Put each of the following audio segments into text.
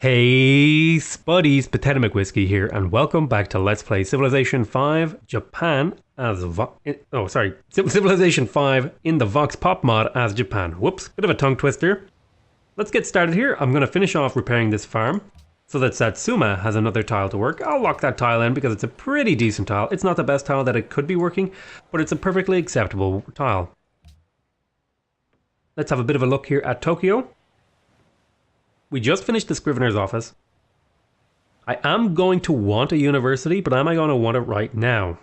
Hey spuddies, PotatoMcWhiskey here, and welcome back to Let's Play Civilization 5 Japan as Civilization 5 in the Vox Pop mod as Japan. Whoops, bit of a tongue twister. Let's get started here. I'm going to finish off repairing this farm so that Satsuma has another tile to work. I'll lock that tile in because it's a pretty decent tile. It's not the best tile that it could be working, but it's a perfectly acceptable tile. Let's have a bit of a look here at Tokyo. We just finished the Scrivener's office. I am going to want a university, but am I going to want it right now?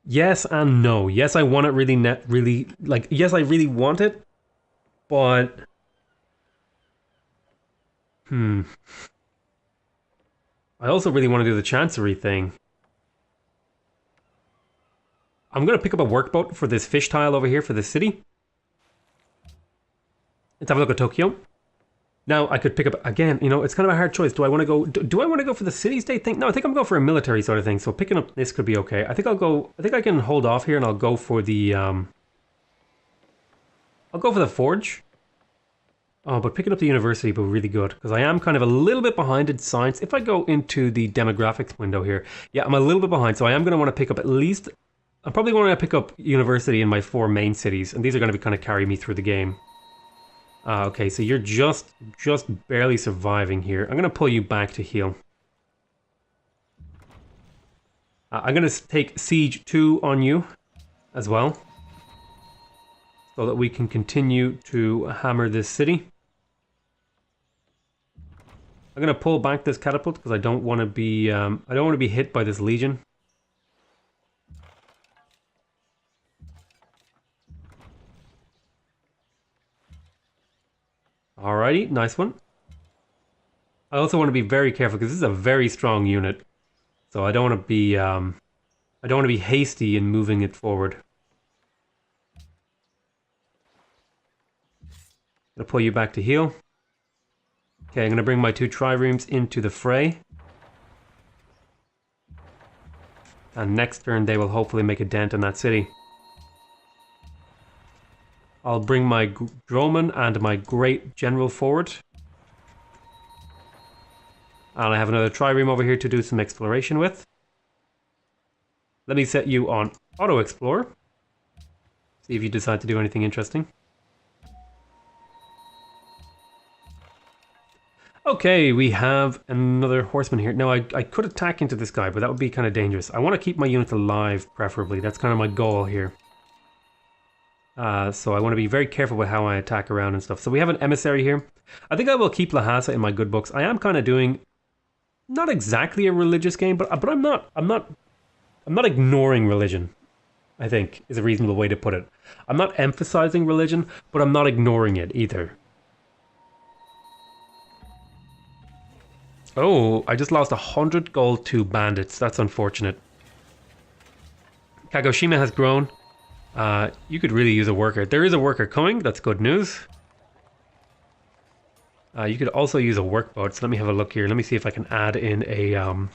Yes and no. Yes, I want it yes, I really want it, but I also really want to do the Chancery thing. I'm going to pick up a workboat for this fish tile over here for the city. Let's have a look at Tokyo. Now, I could pick up, again, you know, it's kind of a hard choice. Do I want to go, do I want to go for the city-state thing? No, I think I'm going for a military sort of thing, so picking up this could be okay. I think I can hold off here and I'll go for the, I'll go for the forge. Oh, but picking up the university would be really good, because I am kind of a little bit behind in science. If I go into the demographics window here, yeah, I'm a little bit behind, so I am going to want to pick up at least, I'm probably going to pick up university in my 4 main cities, and these are going to be kind of carry me through the game. Okay, so you're just barely surviving here. I'm going to pull you back to heal. I'm going to take Siege 2 on you as well, so that we can continue to hammer this city. I'm going to pull back this catapult because I don't want to be hit by this legion. Alrighty, nice one. I also want to be very careful because this is a very strong unit, so I don't want to be hasty in moving it forward. Gonna pull you back to heal. Okay, I'm gonna bring my 2 triremes into the fray, and next turn they will hopefully make a dent in that city. I'll bring my Droman and my Great General forward. And I have another trireme over here to do some exploration with. Let me set you on Auto Explore. See if you decide to do anything interesting. Okay, we have another horseman here. Now, I could attack into this guy, but that would be kind of dangerous. I want to keep my units alive, preferably. That's kind of my goal here. So I want to be very careful with how I attack around and stuff. So we have an emissary here. I think I will keep Lhasa in my good books. I am kind of doing not exactly a religious game, but I'm not ignoring religion, I think is a reasonable way to put it. I'm not emphasizing religion, but I'm not ignoring it either. Oh, I just lost 100 gold to bandits. That's unfortunate. Kagoshima has grown. You could really use a worker. There is a worker coming, that's good news. You could also use a workboat, so let me have a look here. Let me see if I can add in a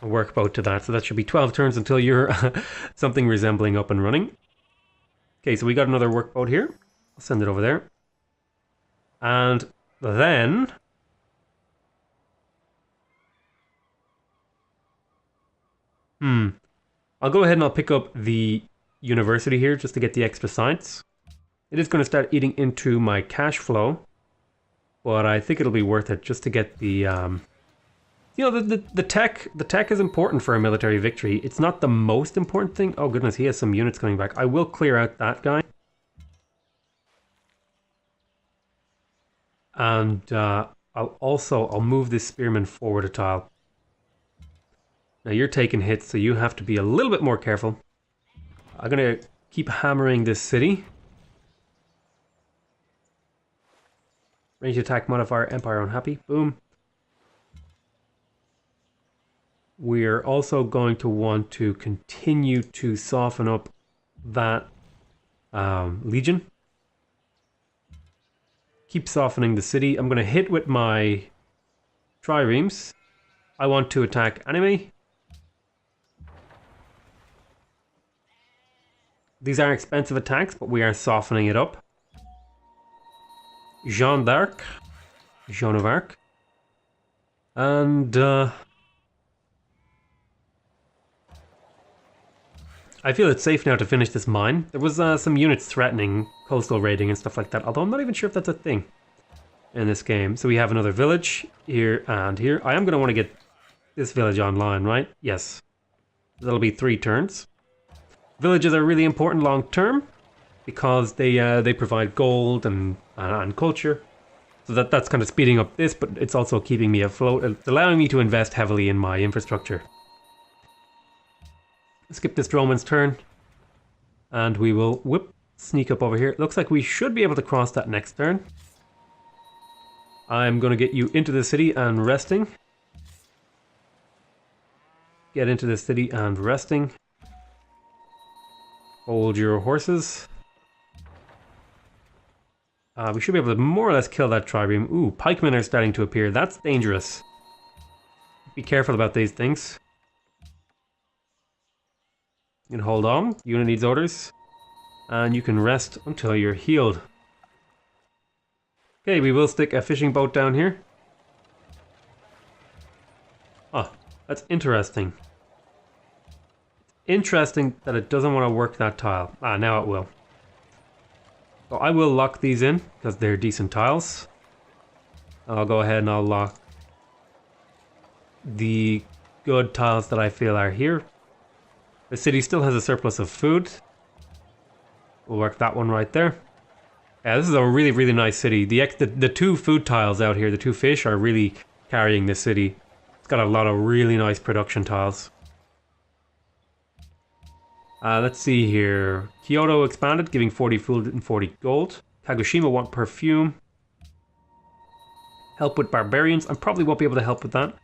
workboat to that. So that should be 12 turns until you're something resembling up and running. Okay, so we got another workboat here. I'll send it over there. And then I'll go ahead and I'll pick up the university here just to get the extra science. It is going to start eating into my cash flow, but I think it'll be worth it just to get the you know, the tech is important for a military victory. It's not the most important thing. Oh goodness, he has some units coming back. I will clear out that guy, and I'll move this spearman forward a tile. Now you're taking hits, so you have to be a little bit more careful. I'm going to keep hammering this city. Range attack modifier, Empire unhappy. Boom. We're also going to want to continue to soften up that legion. Keep softening the city. I'm going to hit with my triremes. I want to attack enemy. These are expensive attacks, but we are softening it up. Jeanne d'Arc. Joan of Arc. And I feel it's safe now to finish this mine. There was some units threatening coastal raiding and stuff like that, although I'm not even sure if that's a thing in this game. So we have another village here and here. I am going to want to get this village online, right? Yes. That'll be 3 turns. Villages are really important long term because they provide gold and culture. So that's kind of speeding up this, but it's also keeping me afloat. It's allowing me to invest heavily in my infrastructure. Skip this droneman's turn. And we will sneak up over here. Looks like we should be able to cross that next turn. I'm going to get you into the city and resting. Get into the city and resting. Hold your horses. We should be able to more or less kill that trireme. Ooh, pikemen are starting to appear. That's dangerous. Be careful about these things. You can hold on. Unit needs orders. And you can rest until you're healed. Okay, we will stick a fishing boat down here. Oh, that's interesting. Interesting that it doesn't want to work that tile. Ah, now it will. So I will lock these in because they're decent tiles. I'll go ahead and I'll lock the good tiles that I feel are here. The city still has a surplus of food. We'll work that one right there. Yeah, this is a really, really nice city. The 2 food tiles out here, the 2 fish, are really carrying this city. It's got a lot of really nice production tiles. Let's see here. Kyoto expanded, giving 40 food and 40 gold. Kagoshima want perfume. Help with barbarians. I probably won't be able to help with that.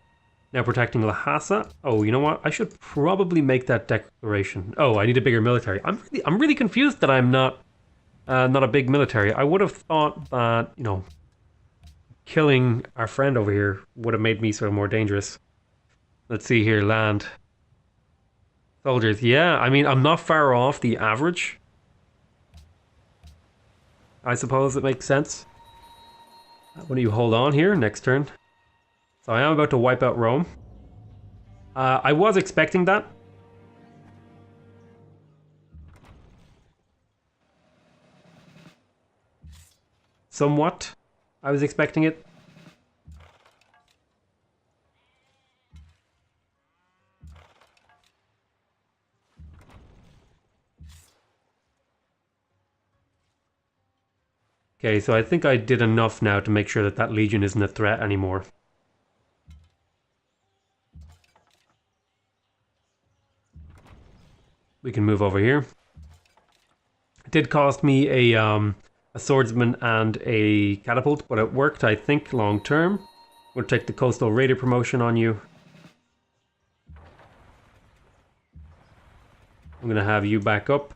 Now protecting Lhasa. Oh, you know what? I should probably make that declaration. Oh, I need a bigger military. I'm really confused that I'm not a big military. I would have thought that, you know, killing our friend over here would have made me sort of more dangerous. Let's see here, land. Soldiers, yeah, I mean, I'm not far off the average. I suppose it makes sense. Why don't you hold on here, next turn. So I am about to wipe out Rome. I was expecting that. Somewhat. I was expecting it. Okay, so I think I did enough now to make sure that that legion isn't a threat anymore. We can move over here. It did cost me a swordsman and a catapult, but it worked, I think, long term. We'll take the coastal raider promotion on you. I'm going to have you back up.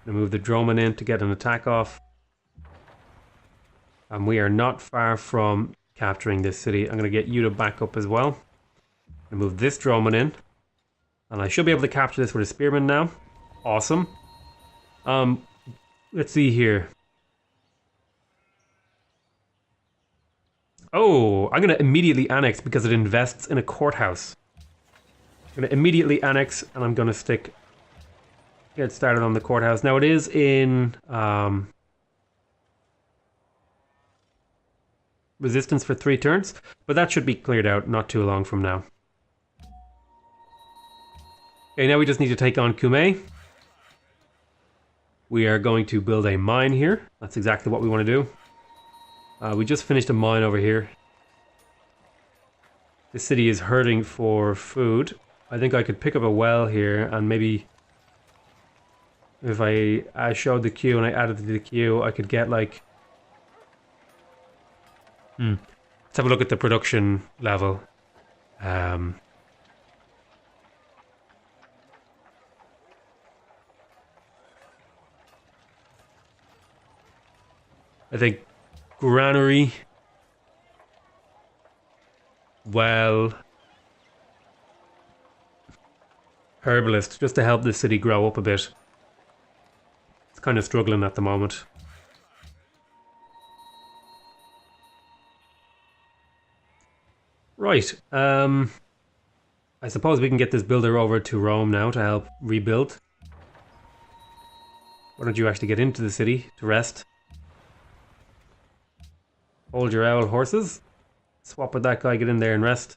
I'm going to move the droneman in to get an attack off. And we are not far from capturing this city. I'm going to get you to back up as well. I'm going to move this droneman in. And I should be able to capture this with a spearman now. Awesome. Let's see here. Oh, I'm going to immediately annex because it invests in a courthouse. I'm going to immediately annex and I'm going to get started on the courthouse. Now it is in resistance for 3 turns, but that should be cleared out not too long from now. Okay, now we just need to take on Kume. We are going to build a mine here. That's exactly what we want to do. We just finished a mine over here. The city is hurting for food. I think I could pick up a well here and maybe if I showed the queue and I added it to the queue, I could get like... Let's have a look at the production level. I think granary, well, herbalist, just to help the city grow up a bit. It's kind of struggling at the moment. Right. I suppose we can get this builder over to Rome now to help rebuild. Why don't you actually get into the city to rest? Hold your owl horses. Swap with that guy, get in there and rest.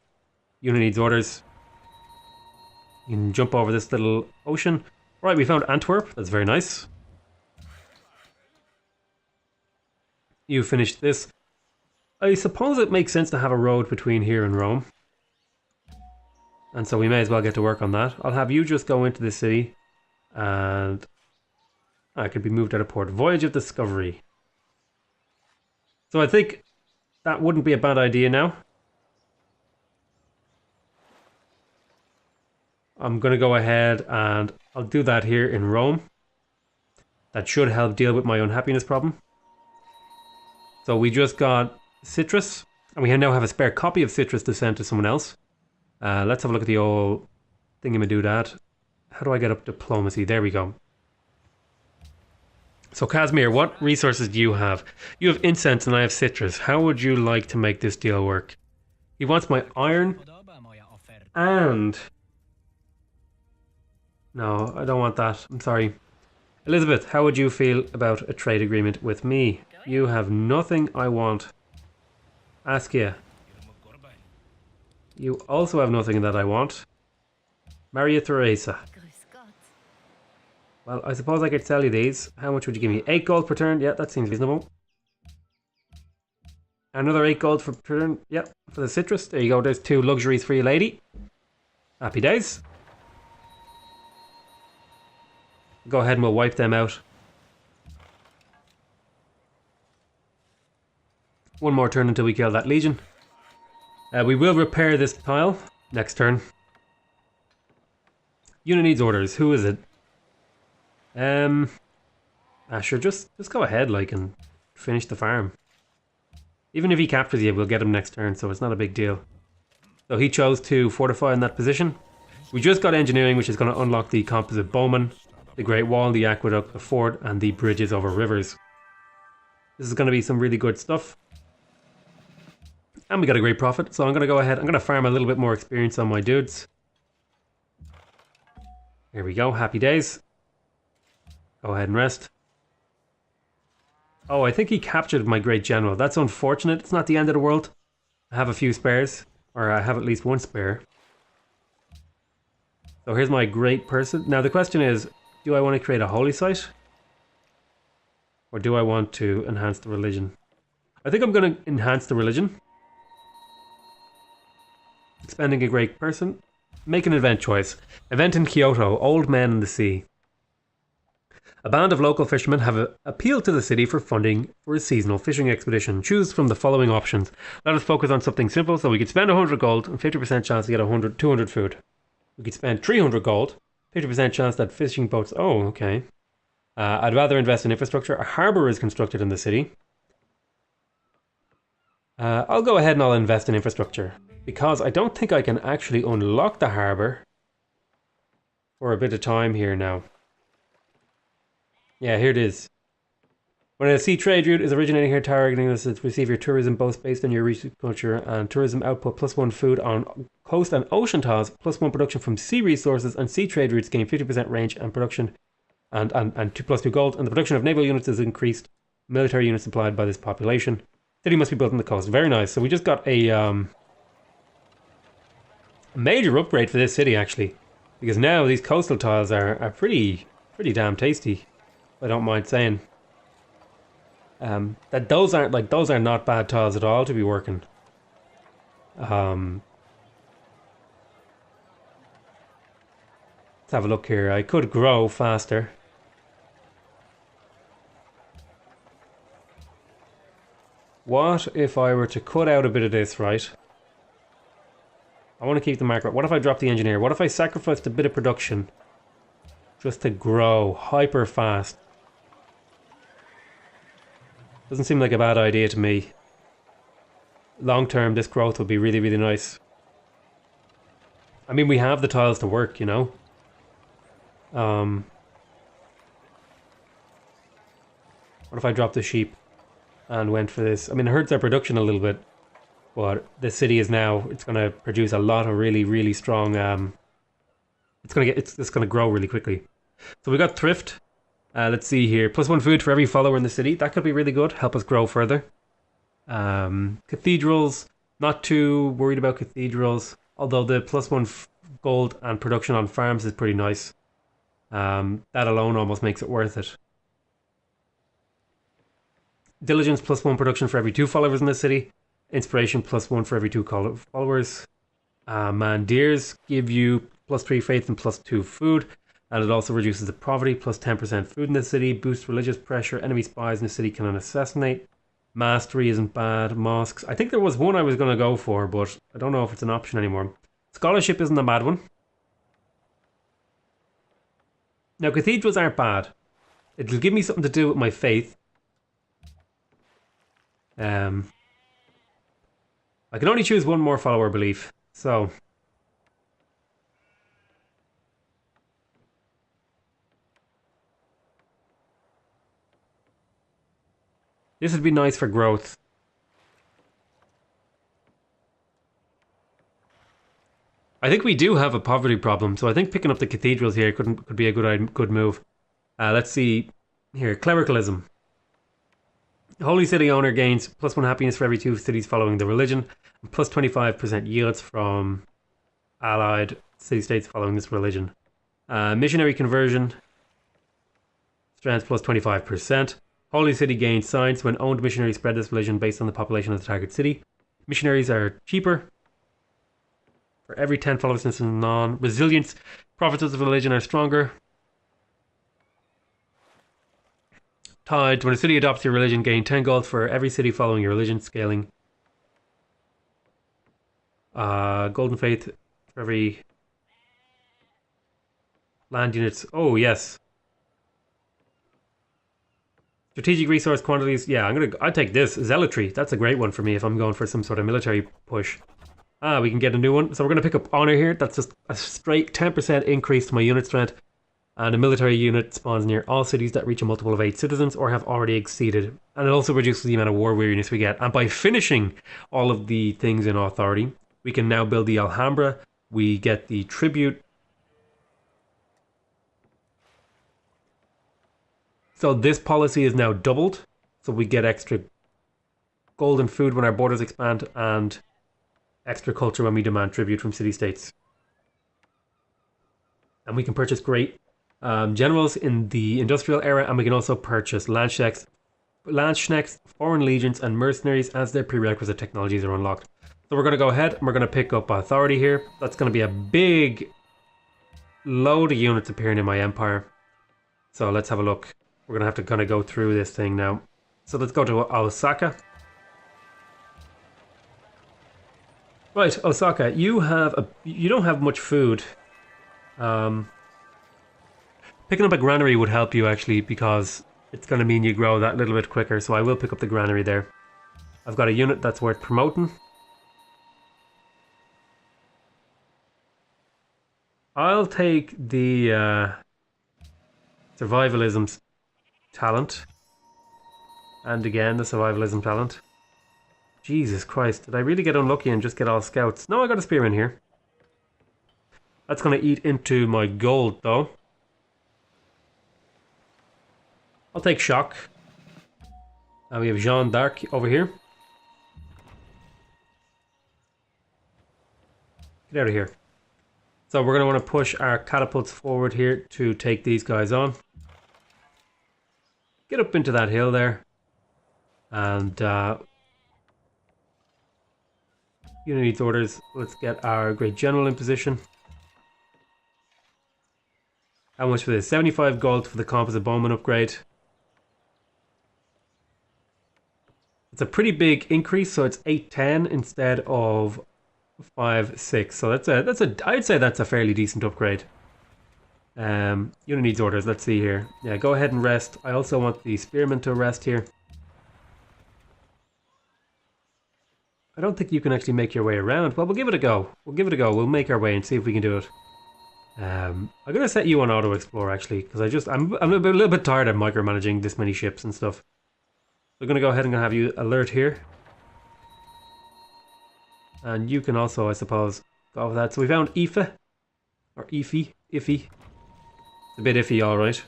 Unit needs orders. You can jump over this little ocean. Right, we found Antwerp. That's very nice. You finished this. I suppose it makes sense to have a road between here and Rome. And so we may as well get to work on that. I'll have you just go into the city. And I could be moved out of port. Voyage of Discovery. So I think that wouldn't be a bad idea now. I'm going to go ahead and I'll do that here in Rome. That should help deal with my unhappiness problem. So we just got citrus. And we now have a spare copy of citrus to send to someone else. Let's have a look at the old thingamadoodad. How do I get up diplomacy? There we go. So Casimir, what resources do you have? You have incense and I have citrus. How would you like to make this deal work? He wants my iron and... No, I don't want that. I'm sorry. Elizabeth, how would you feel about a trade agreement with me? You have nothing I want. Askia. You also have nothing that I want. Maria Theresa. Well, I suppose I could sell you these. How much would you give me? 8 gold per turn? Yeah, that seems reasonable. Another 8 gold per turn? Yeah, for the citrus. There you go. There's 2 luxuries for you, lady. Happy days. Go ahead and we'll wipe them out. One more turn until we kill that legion. We will repair this tile next turn. Unit needs orders. Who is it? Sure, just go ahead, like, and finish the farm. Even if he captures you, we'll get him next turn, so it's not a big deal. So he chose to fortify in that position. We just got engineering, which is going to unlock the composite bowman, the Great Wall, the aqueduct, the fort, and the bridges over rivers. This is going to be some really good stuff. And we got a great profit, so I'm going to go ahead. I'm going to farm a little bit more experience on my dudes. There we go, happy days. Go ahead and rest. Oh, I think he captured my great general. That's unfortunate. It's not the end of the world. I have a few spares, or I have at least one spare. So here's my great person. Now the question is, do I want to create a holy site? Or do I want to enhance the religion? I think I'm going to enhance the religion. Expending a great person. Make an event choice. Event in Kyoto, Old Men in the Sea. A band of local fishermen have appealed to the city for funding for a seasonal fishing expedition. Choose from the following options. Let us focus on something simple, so we could spend 100 gold and 50% chance to get 200 food. We could spend 300 gold, 50% chance that fishing boats... Oh, okay. I'd rather invest in infrastructure. A harbour is constructed in the city. I'll go ahead and I'll invest in infrastructure, because I don't think I can actually unlock the harbour for a bit of time here now. Yeah, here it is. When a sea trade route is originating here, targeting this to receive your tourism boats based on your research culture and tourism output, +1 food on coast and ocean tiles, +1 production from sea resources, and sea trade routes gain 50% range and production and 2 + 2 gold, and the production of naval units is increased. Military units supplied by this population. City must be built on the coast. Very nice. So we just got a major upgrade for this city, actually, because now these coastal tiles are pretty damn tasty. I don't mind saying. That those are not bad tiles at all to be working. Let's have a look here. I could grow faster. What if I were to cut out a bit of this, right? I want to keep the macro. What if I drop the engineer? What if I sacrificed a bit of production just to grow hyper fast? Doesn't seem like a bad idea to me. Long term, this growth will be really, really nice. I mean, we have the tiles to work, you know. What if I dropped the sheep and went for this? I mean, it hurts our production a little bit, but this city is now, it's going to produce a lot of really, really strong, it's just going to grow really quickly. So we got thrift. Let's see here. +1 food for every follower in the city. That could be really good. Help us grow further. Cathedrals. Not too worried about cathedrals. Although the +1 gold and production on farms is pretty nice. That alone almost makes it worth it. Diligence +1 production for every 2 followers in the city. Inspiration +1 for every 2 followers. Mandirs give you +3 faith and +2 food. And it also reduces the poverty, +10% food in the city, boosts religious pressure, enemy spies in the city can assassinate. Mastery isn't bad, mosques. I think there was one I was going to go for, but I don't know if it's an option anymore. Scholarship isn't a bad one. Now, cathedrals aren't bad. It'll give me something to do with my faith. I can only choose one more follower belief, so... This would be nice for growth. I think we do have a poverty problem, so I think picking up the cathedrals here could be a good move. Let's see here, clericalism. Holy city owner gains +1 happiness for every 2 cities following the religion, and +25% yields from allied city-states following this religion. Missionary conversion, strength +25%. Holy City gains science when owned missionaries spread this religion based on the population of the target city. Missionaries are cheaper. For every 10 followers in non-resilience, profits of the religion are stronger. Tides, when a city adopts your religion, gain 10 gold for every city following your religion, scaling. Golden faith for every land units. Oh, yes. Strategic resource quantities. Yeah, I'd take this. Zealotry. That's a great one for me if I'm going for some sort of military push. We can get a new one. So we're going to pick up honor here. That's just a straight 10% increase to my unit strength. And a military unit spawns near all cities that reach a multiple of 8 citizens or have already exceeded. And it also reduces the amount of war weariness we get. And by finishing all of the things in authority, we can now build the Alhambra. We get the tribute. So this policy is now doubled. So we get extra gold and food when our borders expand and extra culture when we demand tribute from city-states. And we can purchase great generals in the industrial era, and we can also purchase Landsknechts, foreign legions, and mercenaries as their prerequisite technologies are unlocked. So we're going to go ahead and we're going to pick up authority here. That's going to be a big load of units appearing in my empire. So let's have a look. We're going to have to kind of go through this thing now. So let's go to Osaka. Right, Osaka, you don't have much food. Picking up a granary would help you actually, because it's going to mean you grow that little bit quicker. So I will pick up the granary there. I've got a unit that's worth promoting. I'll take the survivalism talent. And again, the survivalism talent. Jesus Christ, did I really get unlucky and just get all scouts? No, I got a spearman here. That's going to eat into my gold, though. I'll take shock. And we have Jeanne d'Arc over here. Get out of here. So we're going to want to push our catapults forward here to take these guys on. Get up into that hill there. And unit needs orders. Let's get our great general in position. How much for this? 75 gold for the composite bowman upgrade. It's a pretty big increase, so it's 810 instead of 5-6. So I'd say that's a fairly decent upgrade. Unit needs orders. Let's see here. Yeah, go ahead and rest. I also want the spearmen to rest here. I don't think you can actually make your way around. Well, we'll give it a go. We'll make our way and see if we can do it. I'm going to set you on auto explore actually, because I'm a little bit tired of micromanaging this many ships and stuff. We're going to go ahead and have you alert here. And you can also, I suppose, go with that. So we found Aoife. Or Iffy. It's a bit iffy, alright.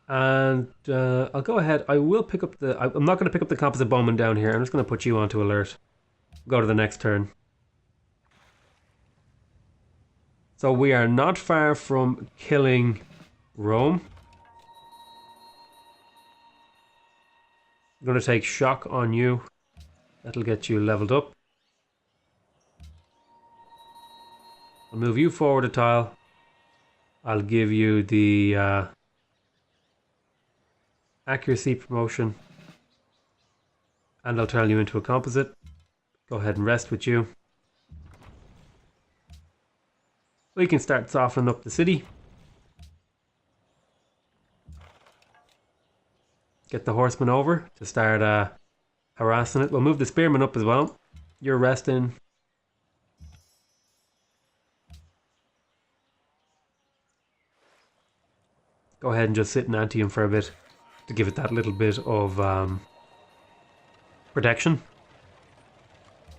And I'll go ahead. I will pick up the... I'm not going to pick up the composite bowman down here. I'm just going to put you onto alert. Go to the next turn. So we are not far from killing Rome. I'm going to take shock on you. That'll get you leveled up. I'll move you forward a tile. I'll give you the accuracy promotion. And I'll turn you into a composite. Go ahead and rest with you. We can start softening up the city. Get the horsemen over to start harassing it. We'll move the spearmen up as well. You're resting. Go ahead and just sit and anti him for a bit to give it that little bit of protection.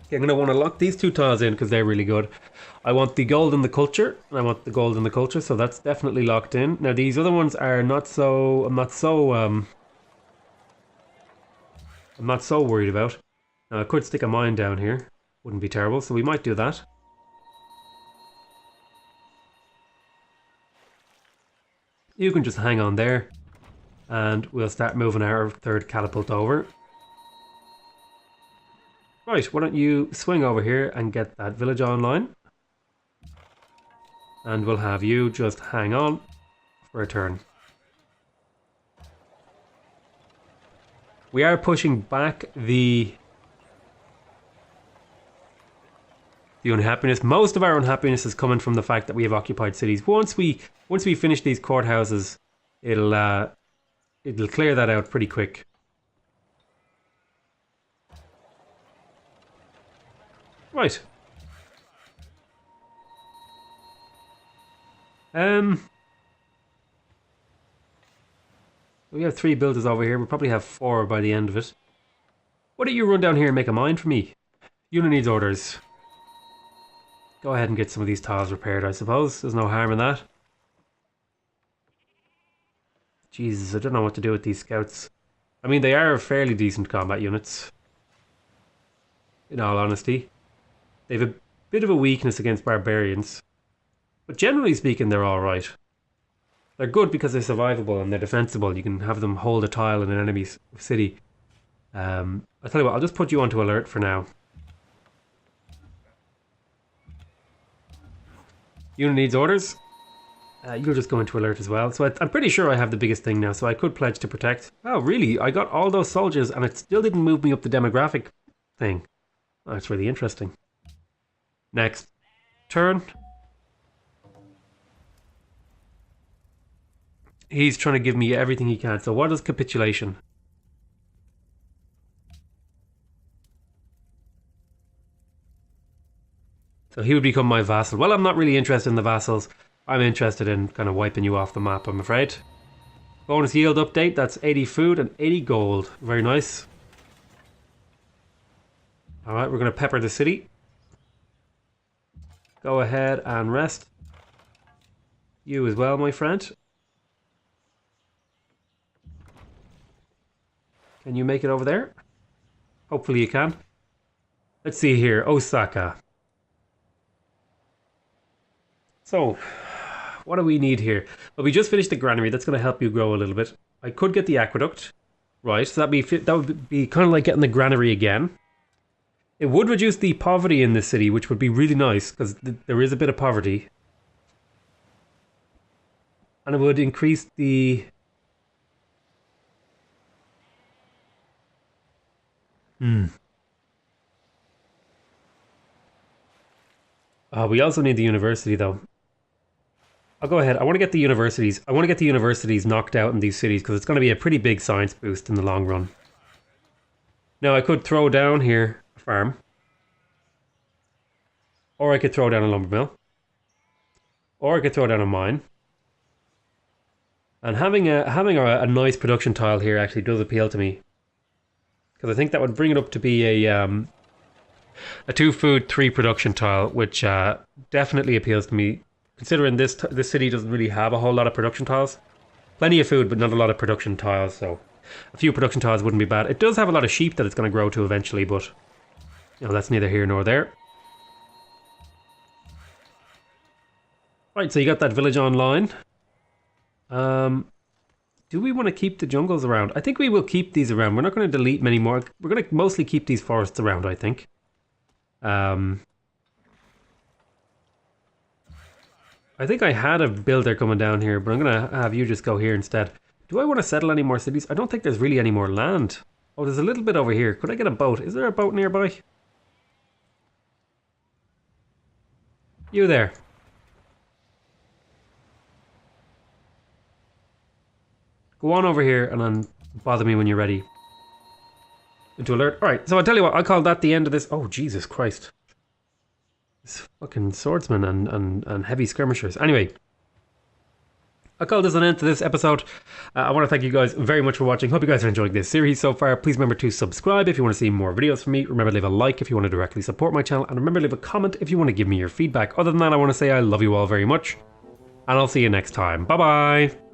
Okay, I'm going to want to lock these two tiles in because they're really good. I want the gold and the culture, and I want the gold and the culture, so that's definitely locked in. Now these other ones are not so... I'm not so worried about. Now I could stick a mine down here. Wouldn't be terrible, so we might do that. You can just hang on there, and we'll start moving our third catapult over. Right, why don't you swing over here and get that village online. And we'll have you just hang on for a turn. We are pushing back the unhappiness. Most of our unhappiness is coming from the fact that we have occupied cities. Once we finish these courthouses, it'll clear that out pretty quick. Right. We have 3 builders over here. We'll probably have 4 by the end of it. Why don't you run down here and make a mine for me? Unit needs orders. Go ahead and get some of these tiles repaired, I suppose. There's no harm in that. Jesus, I don't know what to do with these scouts. I mean, they are fairly decent combat units, in all honesty. They have a bit of a weakness against barbarians. But generally speaking, they're alright. They're good because they're survivable and they're defensible. You can have them hold a tile in an enemy city. I'll tell you what, I'll just put you onto alert for now. Unit needs orders. You'll just go into alert as well. So I'm pretty sure I have the biggest thing now, so I could pledge to protect. Oh, really? I got all those soldiers and it still didn't move me up the demographic thing. Oh, that's really interesting. Next turn. He's trying to give me everything he can. So what is capitulation? So he would become my vassal. Well, I'm not really interested in the vassals. I'm interested in kind of wiping you off the map, I'm afraid. Bonus yield update. That's 80 food and 80 gold. Very nice. Alright, we're going to pepper the city. Go ahead and rest. You as well, my friend. Can you make it over there? Hopefully you can. Let's see here. Osaka. So, what do we need here? Well, we just finished the granary. That's going to help you grow a little bit. I could get the aqueduct. Right, so that would be kind of like getting the granary again. It would reduce the poverty in this city, which would be really nice, because there is a bit of poverty. And it would increase the... we also need the university, though. I'll go ahead. I want to get the universities. I want to get the universities knocked out in these cities, because it's going to be a pretty big science boost in the long run. Now, I could throw down here a farm. Or I could throw down a lumber mill. Or I could throw down a mine. And having a nice production tile here actually does appeal to me. Because I think that would bring it up to be a 2 food, 3 production tile, which definitely appeals to me. Considering this city doesn't really have a whole lot of production tiles. Plenty of food, but not a lot of production tiles, so a few production tiles wouldn't be bad. It does have a lot of sheep that it's going to grow to eventually, but you know, that's neither here nor there. Right, so you got that village online. Do we want to keep the jungles around? I think we will keep these around. We're not going to delete many more. We're going to mostly keep these forests around, I think. I think I had a builder coming down here, but I'm going to have you just go here instead. Do I want to settle any more cities? I don't think there's really any more land. Oh, there's a little bit over here. Could I get a boat? Is there a boat nearby? You there. Go on over here and then bother me when you're ready. Into alert. Alright, so I'll tell you what, I'll call that the end of this. Oh, Jesus Christ. This fucking swordsmen and heavy skirmishers. Anyway, I'll call this an end to this episode. I want to thank you guys very much for watching. Hope you guys are enjoying this series so far. Please remember to subscribe if you want to see more videos from me. Remember to leave a like if you want to directly support my channel. And remember to leave a comment if you want to give me your feedback. Other than that, I want to say I love you all very much. And I'll see you next time. Bye-bye.